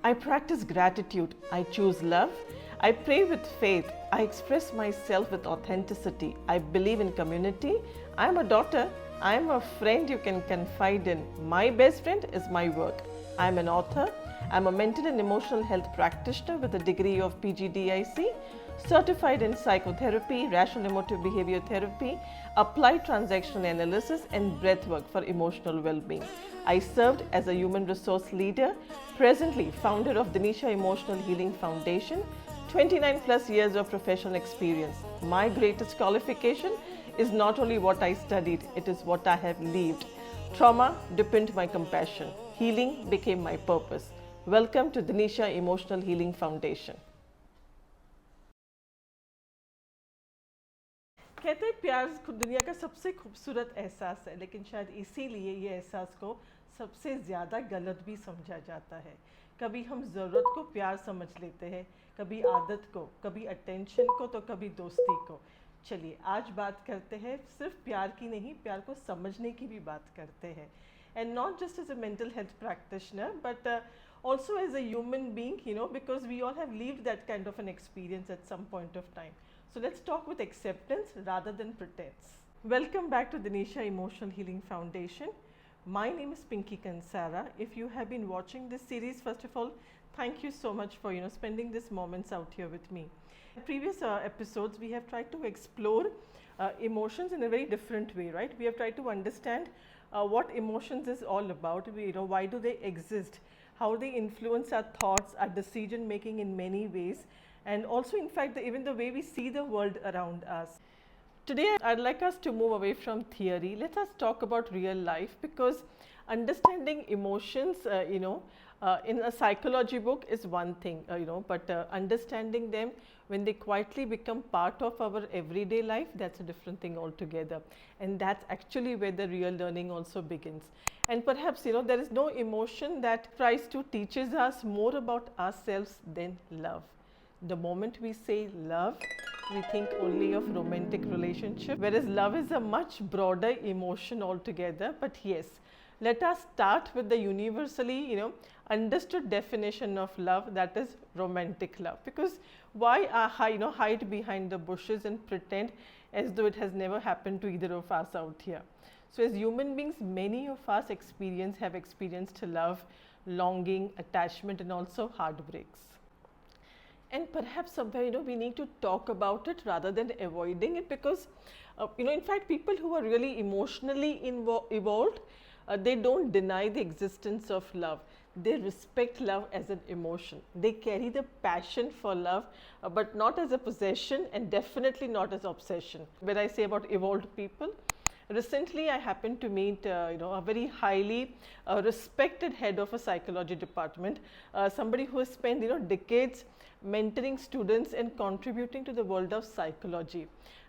I practice gratitude. I choose love. I pray with faith. I express myself with authenticity. I believe in community. I am a daughter. I am a friend you can confide in. My best friend is my work. I am an author. I am a mental and emotional health practitioner with a degree of PGDIC, certified in psychotherapy, rational emotive behavior therapy, applied transactional analysis, and breathwork for emotional well-being. I served as a human resource leader, presently founder of Dineessha Emotional Healing Foundation, 29 plus years of professional experience. My greatest qualification is not only what I studied, it is what I have lived. Trauma deepened my compassion. Healing became my purpose. Welcome to Dineessha Emotional Healing Foundation. कहते हैं प्यार दुनिया का सबसे खूबसूरत एहसास है, लेकिन शायद इसीलिए ये एहसास को सबसे ज़्यादा गलत भी समझा जाता है। कभी हम ज़रूरत को प्यार समझ लेते हैं, कभी आदत को, कभी अटेंशन को, तो कभी दोस्ती को। चलिए आज बात करते हैं सिर्फ प्यार की नहीं, प्यार को समझने की भी बात करते हैं। And not just as a mental health practitioner but also as a human being, because we all have lived that kind of an experience at some point of time. So let's talk with acceptance rather than pretense. Welcome back to Dineessha Emotional Healing Foundation. My name is Pinky Kansara. If you have been watching this series, first of all, thank you so much for spending these moments out here with me. In previous episodes, we have tried to explore emotions in a very different way, right? We have tried to understand what emotions is all about. Why do they exist? How they influence our thoughts, our decision making in many ways, and also in fact even the way we see the world around us. Today I'd like us to move away from theory. Let us talk about real life, because understanding emotions in a psychology book is one thing, but understanding them when they quietly become part of our everyday life, that's a different thing altogether. And that's actually where the real learning also begins. And perhaps there is no emotion that tries to teaches us more about ourselves than love. The moment we say love, we think only of romantic relationship, whereas love is a much broader emotion altogether. But yes, let us start with the universally understood definition of love, that is romantic love. Because why hide behind the bushes and pretend as though it has never happened to either of us out here? So as human beings, many of us have experienced love, longing, attachment, and also heartbreaks. And perhaps somewhere we need to talk about it rather than avoiding it, because in fact people who are really emotionally evolved, they don't deny the existence of love. They respect love as an emotion. They carry the passion for love, but not as a possession, and definitely not as obsession. When I say about evolved people, recently I happened to meet a very highly respected head of a psychology department, somebody who has spent decades mentoring students and contributing to the world of psychology.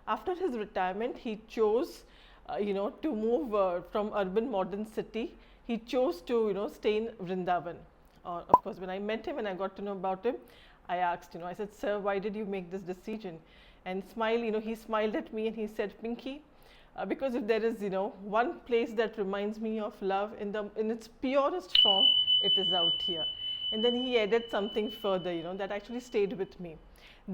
After his retirement, he chose to move from urban modern city. He chose to stay in Vrindavan. Of course, when I met him and I got to know about him, I asked, I said, "Sir, why did you make this decision?" And he smiled at me and he said, "Pinky, because if there is one place that reminds me of love in its purest form, it is out here." And then he added something further, that actually stayed with me.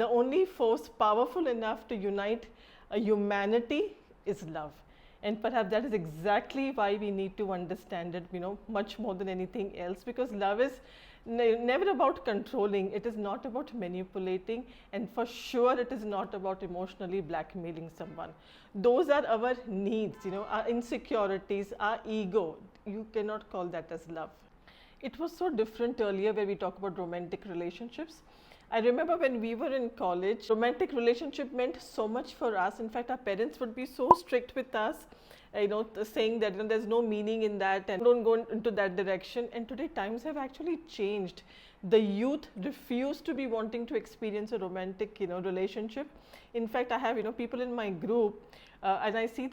The only force powerful enough to unite humanity is love. And perhaps that is exactly why we need to understand it, much more than anything else, because love is never about controlling. It is not about manipulating, and for sure it is not about emotionally blackmailing someone. Those are our needs, our insecurities, our ego. You cannot call that as love. It was so different earlier where we talk about romantic relationships. I remember when we were in college, romantic relationship meant so much for us. In fact, our parents would be so strict with us, saying that there's no meaning in that and don't go into that direction. And today times have actually changed. The youth refuse to be wanting to experience a romantic relationship. In fact, I have people in my group and I see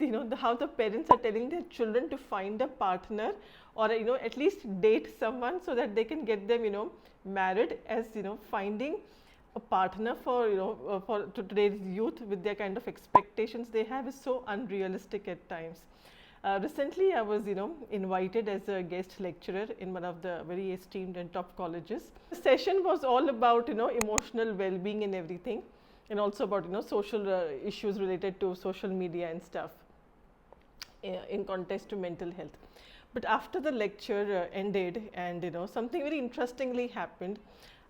how the parents are telling their children to find a partner, or at least date someone so that they can get them married, as finding a partner for today's youth with their kind of expectations they have is so unrealistic at times. Recently, I was, invited as a guest lecturer in one of the very esteemed and top colleges. The session was all about, emotional well-being and everything, and also about, social issues related to social media and stuff in context to mental health. But after the lecture ended, and something very interestingly happened.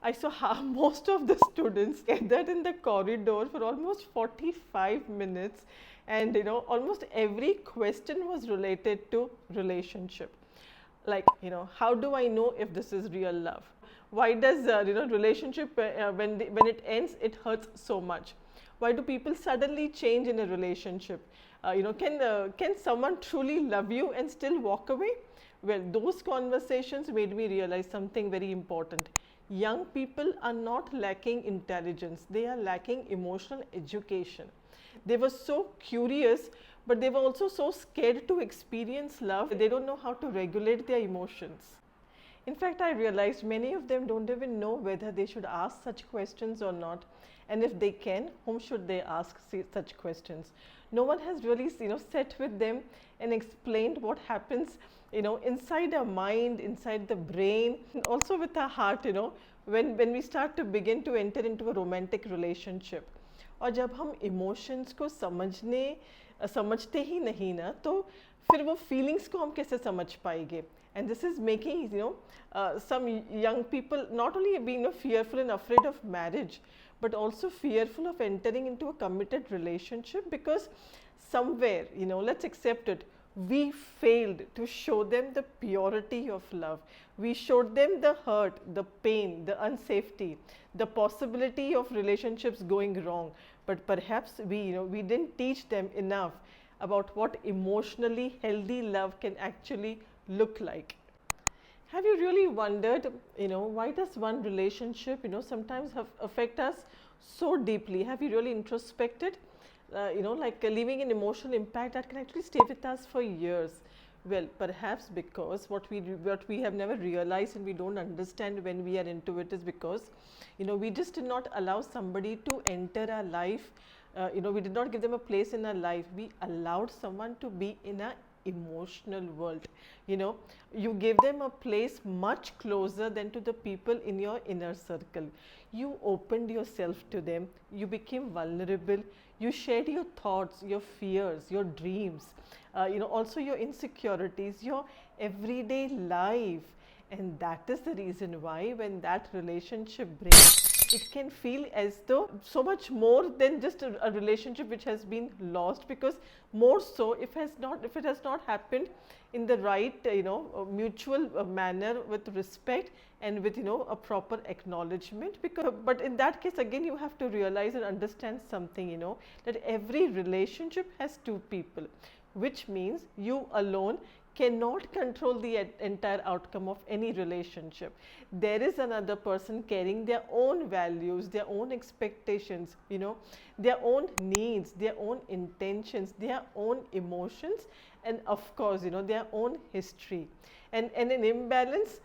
I saw how most of the students gathered in the corridor for almost 45 minutes, and almost every question was related to relationship. Like, how do I know if this is real love? Why does relationship when it ends, it hurts so much? Why do people suddenly change in a relationship? Can someone truly love you and still walk away? Well, those conversations made me realize something very important. Young people are not lacking intelligence, they are lacking emotional education. They were so curious, but they were also so scared to experience love. They don't know how to regulate their emotions. In fact, I realized many of them don't even know whether they should ask such questions or not. And if they can, whom should they ask such questions? No one has really, sat with them and explained what happens, inside our mind, inside the brain, and also with our heart, when we start to begin to enter into a romantic relationship. और जब हम emotions को समझते ही नहीं ना, तो फिर वो फीलिंग्स को हम कैसे समझ पाएंगे? And this is making some young people not only being fearful and afraid of marriage, but also fearful of entering into a committed relationship, because somewhere, let's accept it, we failed to show them the purity of love. We showed them the hurt, the pain, the unsafety, the possibility of relationships going wrong. But perhaps we didn't teach them enough about what emotionally healthy love can actually look like. Have you really wondered, why does one relationship, sometimes affect us so deeply? Have you really introspected? Like leaving an emotional impact that can actually stay with us for years. Well, perhaps because what we have never realized and we don't understand when we are into it is because, we just did not allow somebody to enter our life. We did not give them a place in our life. We allowed someone to be in our emotional world. You gave them a place much closer than to the people in your inner circle. You opened yourself to them. You became vulnerable. You shared your thoughts, your fears, your dreams, also your insecurities, your everyday life. And that is the reason why when that relationship breaks, it can feel as though so much more than just a relationship which has been lost, because more so if it has not happened in the right mutual manner, with respect and with a proper acknowledgement. Because but in that case again, you have to realize and understand something, that every relationship has two people, which means you alone cannot control the entire outcome of any relationship. There is another person carrying their own values, their own expectations, their own needs, their own intentions, their own emotions, and of course, their own history. And an imbalance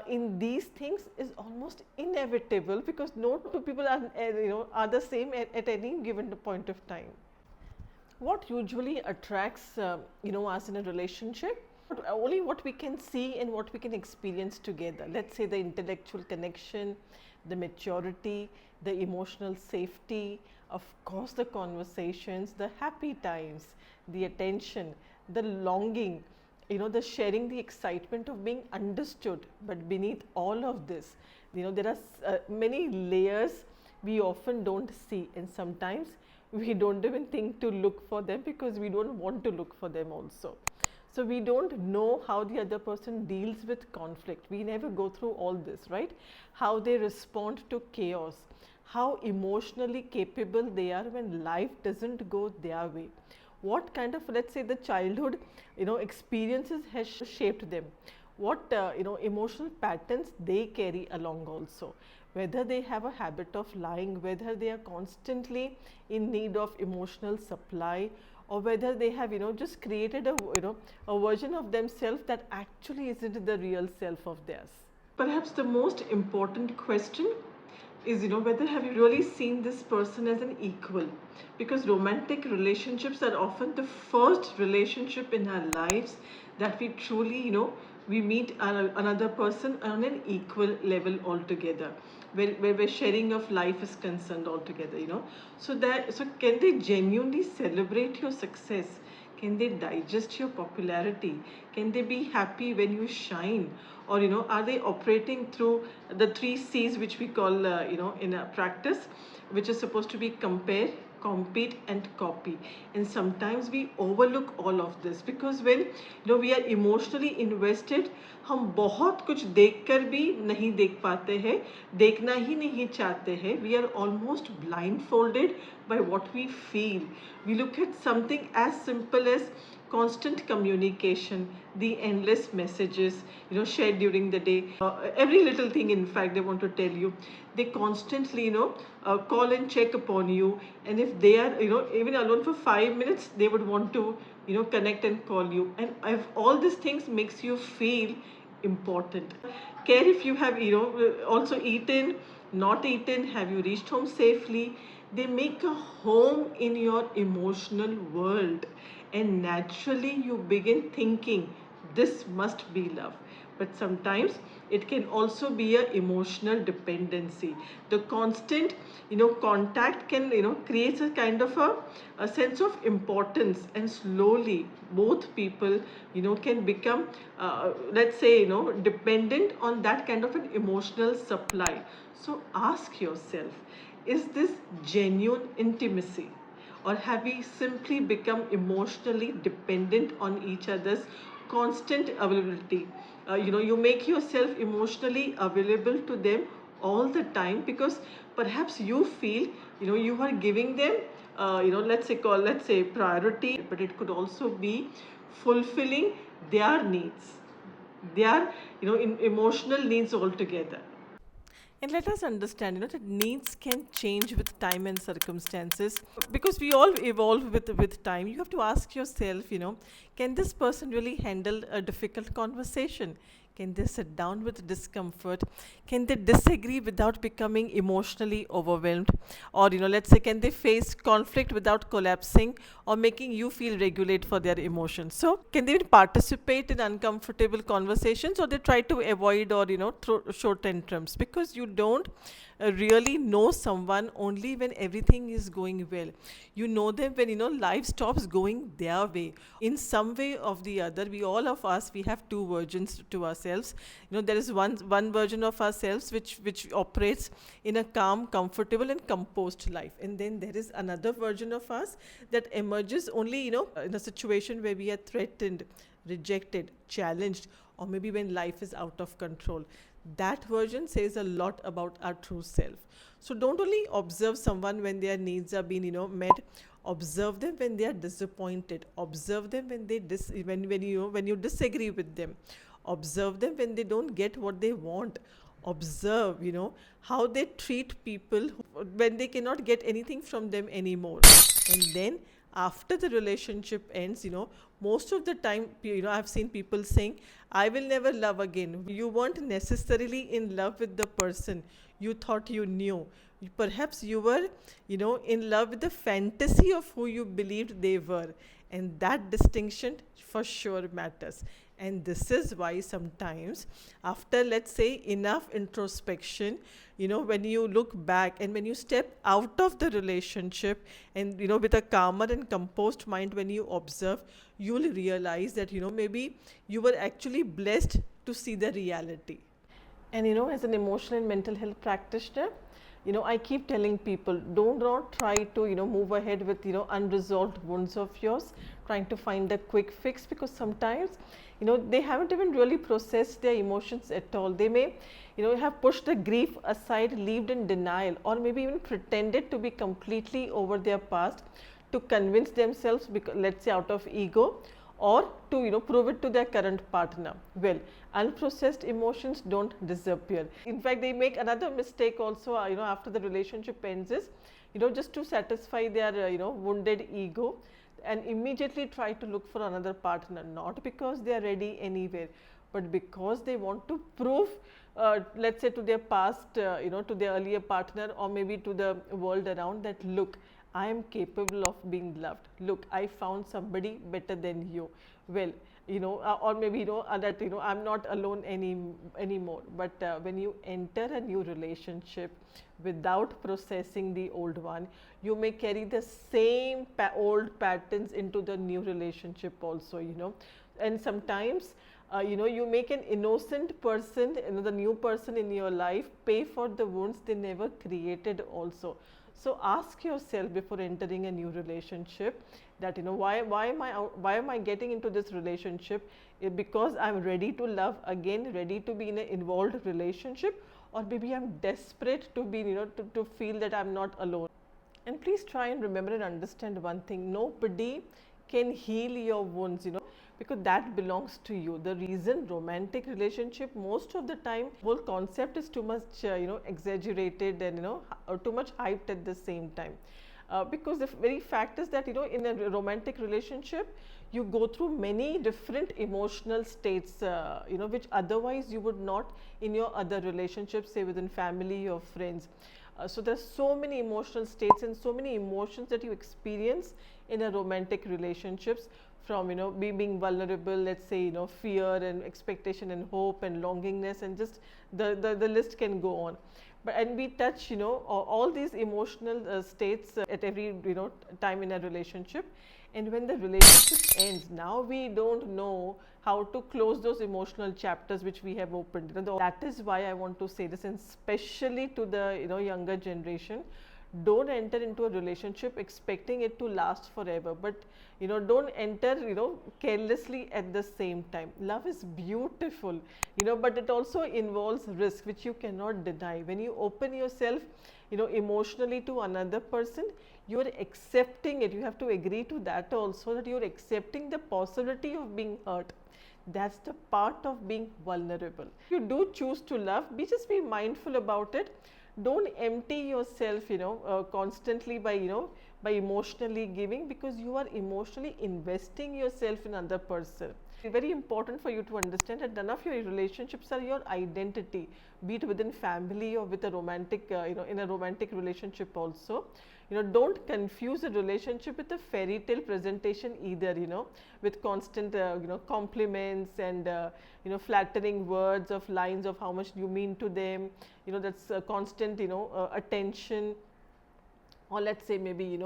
in these things is almost inevitable, because no two people are the same at any given point of time. What usually attracts us in a relationship? Only what we can see and what we can experience together. Let's say the intellectual connection, the maturity, the emotional safety, of course the conversations, the happy times, the attention, the longing, the sharing, the excitement of being understood. But beneath all of this, there are many layers we often don't see, and sometimes we don't even think to look for them because we don't want to look for them also. So we don't know how the other person deals with conflict. We never go through all this, right? How they respond to chaos, how emotionally capable they are when life doesn't go their way. What kind of, let's say, the childhood, experiences has shaped them. What emotional patterns they carry along also. Whether they have a habit of lying, whether they are constantly in need of emotional supply, or whether they have just created a version of themselves that actually isn't the real self of theirs. Perhaps the most important question is, whether have you really seen this person as an equal, because romantic relationships are often the first relationship in our lives that we truly, we meet another person on an equal level altogether, where sharing of life is concerned altogether, so can they genuinely celebrate your success? Can they digest your popularity? Can they be happy when you shine? Or, are they operating through the three C's, which we call, in a practice, which is supposed to be compare, compete and copy? And sometimes we overlook all of this, because when, we are emotionally invested, हम बहुत कुछ देख कर भी नहीं देख पाते हैं, देखना ही नहीं चाहते हैं. We are almost blindfolded by what we feel. We look at something as simple as constant communication, the endless messages, shared during the day, every little thing, in fact, they want to tell you. They constantly, call and check upon you. And if they are, even alone for 5 minutes, they would want to, connect and call you. And if all these things makes you feel important. Care if you have, also eaten, not eaten, have you reached home safely? They make a home in your emotional world, and naturally you begin thinking this must be love. But sometimes it can also be a emotional dependency. The constant, contact can, creates a kind of a sense of importance, and slowly both people, can become, let's say, dependent on that kind of an emotional supply. So ask yourself, is this genuine intimacy? Or have we simply become emotionally dependent on each other's constant availability? You make yourself emotionally available to them all the time, because perhaps you feel, you are giving them, let's say priority, but it could also be fulfilling their needs, their, emotional needs altogether. And let us understand, that needs can change with time and circumstances, because we all evolve with time. You have to ask yourself, can this person really handle a difficult conversation? Can they sit down with discomfort? Can they disagree without becoming emotionally overwhelmed? Or, let's say, can they face conflict without collapsing or making you feel regulate for their emotions? So, can they participate in uncomfortable conversations, or they try to avoid, or, throw tantrums? Because you don't really know someone only when everything is going well. You know them when, life stops going their way. In some way of the other, we all of us, we have two versions to ourselves. There is one version of ourselves which operates in a calm, comfortable and composed life, and then there is another version of us that emerges only, in a situation where we are threatened, rejected, challenged, or maybe when life is out of control. That version says a lot about our true self. So don't only observe someone when their needs are being, met. Observe them when they are disappointed. Observe them when when you disagree with them. Observe them when they don't get what they want. Observe, how they treat people when they cannot get anything from them anymore. And then after the relationship ends, most of the time, I've seen people saying, I will never love again. You weren't necessarily in love with the person you thought you knew. Perhaps you were, in love with the fantasy of who you believed they were. And that distinction for sure matters. And this is why sometimes, after, let's say, enough introspection, when you look back and when you step out of the relationship and, with a calmer and composed mind, when you observe, you'll realize that, maybe you were actually blessed to see the reality. And, as an emotional and mental health practitioner, I keep telling people, do not try to, move ahead with, unresolved wounds of yours, trying to find a quick fix, because sometimes, they haven't even really processed their emotions at all. They may, have pushed the grief aside, lived in denial, or maybe even pretended to be completely over their past to convince themselves, because, let's say, out of ego, or to, prove it to their current partner. Well, unprocessed emotions don't disappear. In fact, they make another mistake also, after the relationship ends is, just to satisfy their, wounded ego, and immediately try to look for another partner, not because they are ready anywhere, but because they want to prove, let's say to their past, to their earlier partner, or maybe to the world around, that look, I am capable of being loved. Look, I found somebody better than you. Well, or maybe that I'm not alone anymore. But when you enter a new relationship without processing the old one, you may carry the same old patterns into the new relationship also. And sometimes you make an innocent person, the new person in your life, pay for the wounds they never created also. So ask yourself before entering a new relationship that why am I getting into this relationship? Because I'm ready to love again, ready to be in an involved relationship, or maybe I'm desperate to be to feel that I'm not alone. And please try and remember and understand one thing: nobody can heal your wounds, because that belongs to you. The reason romantic relationship, most of the time, whole concept is too much exaggerated and or too much hyped at the same time, because the very fact is that in a romantic relationship you go through many different emotional states, which otherwise you would not in your other relationships, say within family or friends. So there's so many emotional states and so many emotions that you experience in a romantic relationships, from being vulnerable, let's say fear and expectation and hope and longingness, and just the list can go on. But and we touch all these emotional states at every time in a relationship. And when the relationship ends, now we don't know how to close those emotional chapters which we have opened. That is why I want to say this, and especially to the younger generation: don't enter into a relationship expecting it to last forever, but don't enter carelessly at the same time. Love is beautiful, but it also involves risk, which you cannot deny. When you open yourself emotionally to another person, you are accepting it. You have to agree to that also, that you are accepting the possibility of being hurt. That's the part of being vulnerable. If you do choose to love, just be mindful about it. Don't empty yourself constantly by emotionally giving, because you are emotionally investing yourself in another person. It's very important for you to understand that none of your relationships are your identity, be it within family or with a romantic in a romantic relationship also. Don't confuse a relationship with a fairy tale presentation either, with constant compliments and flattering words of lines of how much you mean to them, that's constant attention, or let's say maybe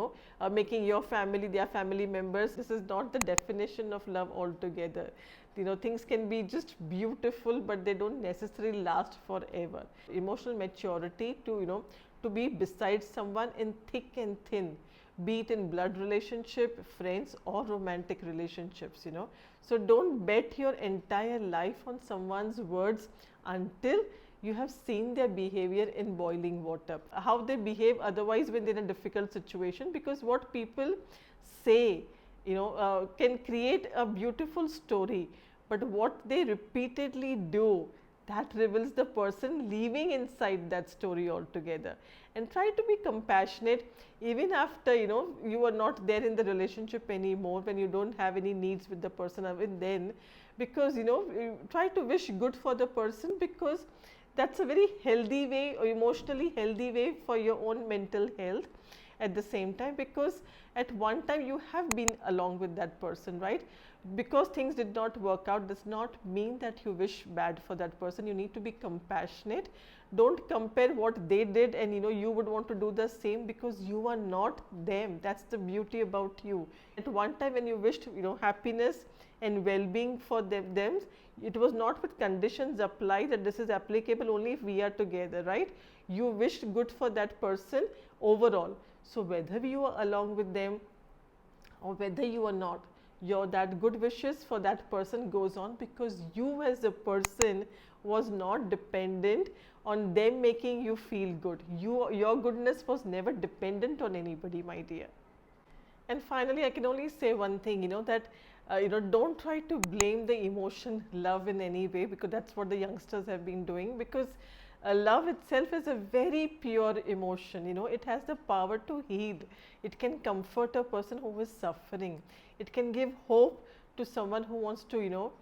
making your family their family members. This is not the definition of love altogether. Things can be just beautiful, but they don't necessarily last forever. Emotional maturity to to be beside someone in thick and thin, be it in blood relationship, friends, or romantic relationships. So don't bet your entire life on someone's words until you have seen their behavior in boiling water, how they behave otherwise when they're in a difficult situation. Because what people say can create a beautiful story, but what they repeatedly do, that reveals the person living inside that story altogether. And try to be compassionate even after you are not there in the relationship anymore, when you don't have any needs with the person even then, because you try to wish good for the person, because that's a very healthy way, or emotionally healthy way for your own mental health at the same time, because at one time you have been along with that person, right? Because things did not work out does not mean that you wish bad for that person. You need to be compassionate. Don't compare what they did and you would want to do the same, because you are not them. That's the beauty about you. At one time when you wished happiness and well-being for them, it was not with conditions applied that this is applicable only if we are together, right? You wished good for that person overall. So whether you are along with them or whether you are not, that good wishes for that person goes on, because you as a person was not dependent on them making you feel good. Your goodness was never dependent on anybody, my dear. And finally, I can only say one thing, that don't try to blame the emotion love in any way, because that's what the youngsters have been doing. Because love itself is a very pure emotion. It has the power to heal. It can comfort a person who is suffering. It can give hope to someone who wants to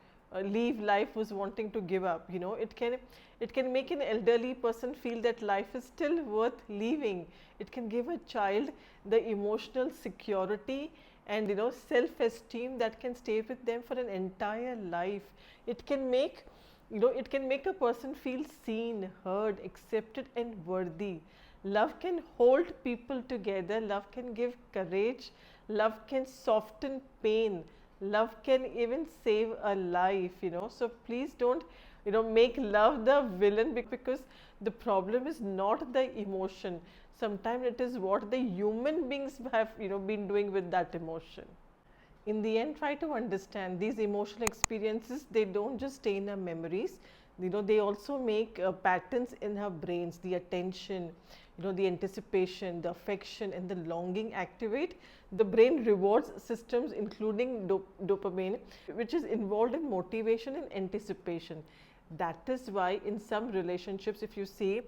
leave life, who's wanting to give up. You know, it can make an elderly person feel that life is still worth living. It can give a child the emotional security and, you know, self-esteem that can stay with them for an entire life. It can make, you know, it can make a person feel seen, heard, accepted and worthy. Love can hold people together, love can give courage, love can soften pain, love can even save a life, you know. So please don't, you know, make love the villain, because the problem is not the emotion. Sometimes it is what the human beings have, you know, been doing with that emotion. In the end, try to understand these emotional experiences. They don't just stay in our memories, you know, they also make patterns in our brains. The attention, you know, the anticipation, the affection and the longing activate the brain rewards systems, including dopamine, which is involved in motivation and anticipation. That is why in some relationships, if you see,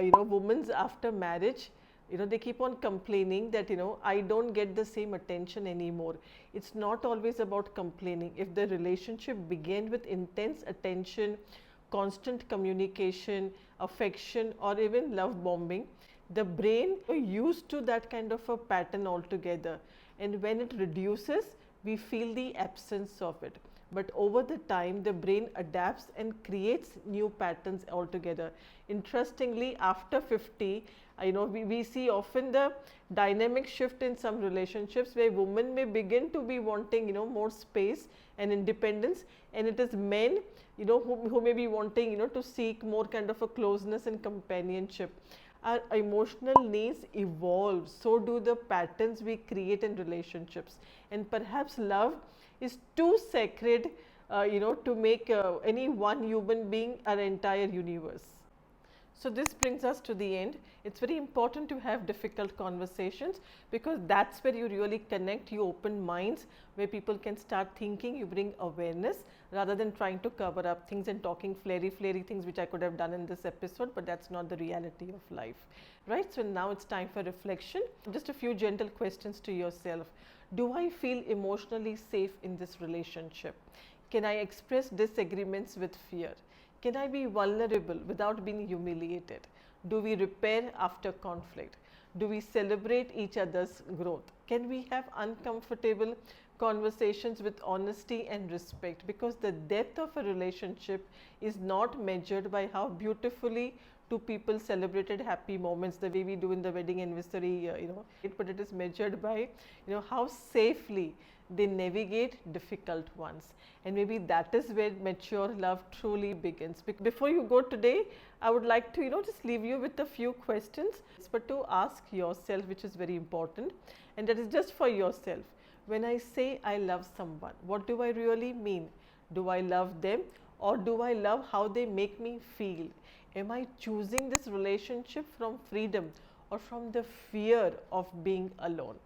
you know, women after marriage, you know, they keep on complaining that, you know, I don't get the same attention anymore. It's not always about complaining. If the relationship began with intense attention, constant communication, affection or even love bombing, the brain used to that kind of a pattern altogether, and when it reduces, we feel the absence of it. But over the time, the brain adapts and creates new patterns altogether. Interestingly, after 50, you know, we see often the dynamic shift in some relationships where women may begin to be wanting, you know, more space and independence, and it is men, you know, who may be wanting, you know, to seek more kind of a closeness and companionship. Our emotional needs evolve, so do the patterns we create in relationships, and perhaps love is too sacred, you know, to make any one human being our entire universe. So this brings us to the end. It's very important to have difficult conversations, because that's where you really connect, you open minds, where people can start thinking, you bring awareness, rather than trying to cover up things and talking flary things, which I could have done in this episode, but that's not the reality of life, right? So now it's time for reflection. Just a few gentle questions to yourself. Do I feel emotionally safe in this relationship? Can I express disagreements with fear? Can I be vulnerable without being humiliated? Do we repair after conflict? Do we celebrate each other's growth? Can we have uncomfortable conversations with honesty and respect? Because the depth of a relationship is not measured by how beautifully two people celebrated happy moments the way we do in the wedding anniversary, you know, but it is measured by, you know, how safely they navigate difficult ones. And maybe that is where mature love truly begins. Before you go today, I would like to, you know, just leave you with a few questions, but to ask yourself, which is very important, and that is just for yourself. When I say I love someone, what do I really mean? Do I love them, or do I love how they make me feel? Am I choosing this relationship from freedom or from the fear of being alone?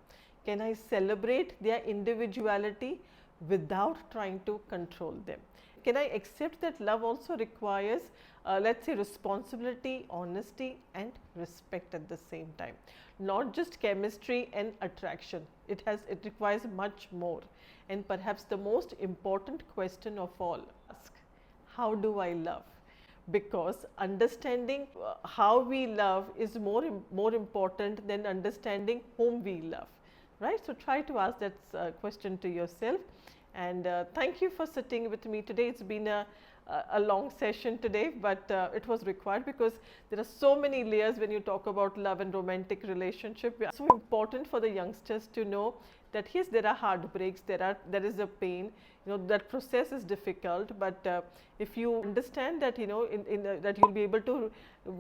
Can I celebrate their individuality without trying to control them? Can I accept that love also requires, let's say, responsibility, honesty and respect at the same time? Not just chemistry and attraction. It requires much more. And perhaps the most important question of all, ask, how do I love? Because understanding how we love is more important than understanding whom we love, right? So try to ask that question to yourself. And thank you for sitting with me today. It's been a long session today, but it was required, because there are so many layers when you talk about love and romantic relationship. It's so important for the youngsters to know that yes, there are heartbreaks, there is a pain, you know, that process is difficult, but if you understand that, you know, that you'll be able to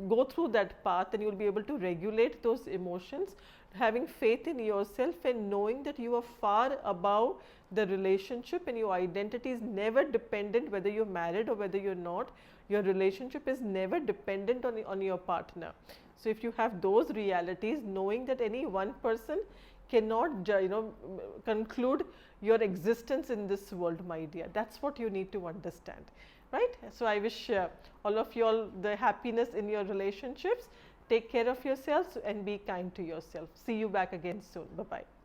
go through that path, and you'll be able to regulate those emotions, having faith in yourself and knowing that you are far above the relationship, and your identity is never dependent whether you're married or whether you're not. Your relationship is never dependent on your partner. So if you have those realities, knowing that any one person cannot, you know, conclude your existence in this world, my dear. That's what you need to understand, right? So I wish all of you all the happiness in your relationships. Take care of yourselves and be kind to yourself. See you back again soon. Bye-bye.